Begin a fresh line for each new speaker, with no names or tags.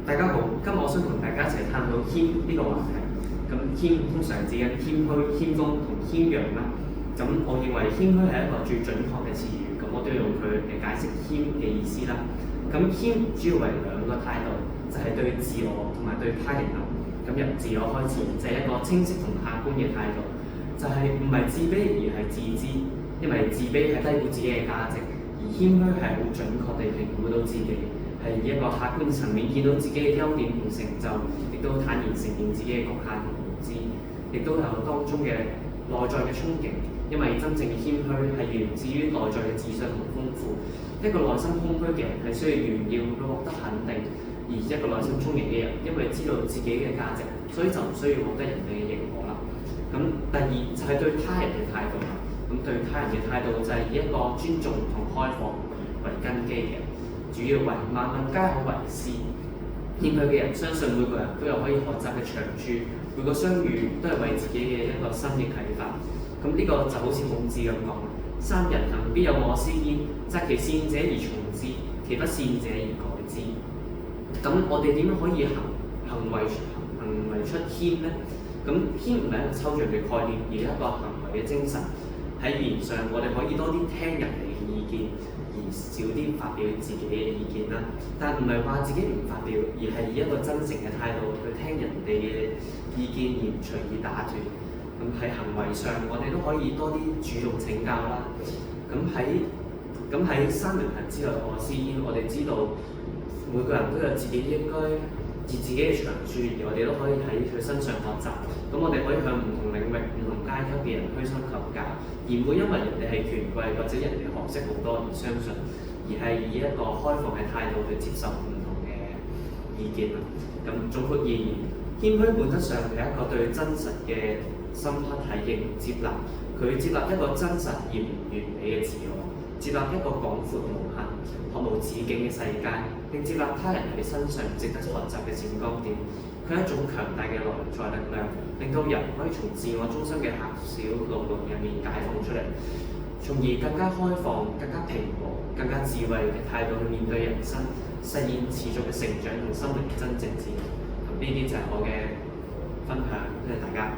大家好，今日我想同大家一齊探討謙呢個話題。咁謙通常指緊謙虛、謙恭同謙讓啦。咁我認為謙虛係一個最準確嘅詞語，咁我都要用佢嚟解釋謙嘅意思啦。咁謙主要為兩個態度，就係對自我同埋對他人啦。咁由自我開始，就係一個清晰同客觀嘅態度，就係唔係自卑而係自知，因為自卑係低估自己嘅價值，而謙虛係好準確地評估到自己。係以一個客觀層面見到自己嘅優點同成就，亦都坦然承認自己嘅局限同無知，亦都有當中嘅內在嘅衝勁。因為真正嘅謙虛係源自於內在嘅自信同豐富。一個內心空虛嘅人係需要炫耀去獲得肯定，而一個內心充盈嘅人，因為知道自己嘅價值，所以就唔需要獲得人哋嘅認可啦。咁第二就係對他人嘅態度啦。咁對他人嘅態度就係以一個尊重同開放為根基嘅。主要為萬物皆可為師，謙虛嘅人相信每個人都有可以學習嘅長處，每個相遇都係為自己嘅一個新嘅啟發。咁呢個就好似孔子咁講：三人行，必有我師焉，擇其善者而從之，其不善者而改之。咁我哋點樣可以行為出謙呢？咁謙唔係一個抽象嘅概念，而係一個行為嘅精神。喺語言上，我哋可以多啲聽人哋嘅意見，而少啲發表自己嘅意見啦。但唔係話自己唔發表，而係以一個真誠嘅態度去聽人哋嘅意見，而唔隨意打斷。咁喺行為上，我哋都可以多啲主動請教啦。咁喺三人行之內我師焉，我哋知道每個人都有自己應該以自己嘅長處，而我哋都可以喺佢身上學習。咁我哋可以向唔同領域、唔同階級嘅人虛心求教，而唔會因為人哋係權貴或者人哋學識好多而相信，而係以一個開放嘅態度去接受唔同嘅意見啦。咁總括而言，謙虛本質上係一個對真實嘅深刻體認接納，佢接納一個真實而唔完美嘅自我，接納一個廣闊無限、學無止境嘅世界，並接納他人喺身上值得學習嘅閃光點。佢係一種強大嘅內在力量，令到人可以從自我中心嘅狹小牢籠入面解放出嚟，從而更加開放、更加平和、更加智慧嘅態度去面對人生，實現持續嘅成長同心靈嘅真正自由。咁呢啲就係我嘅分享，多謝大家。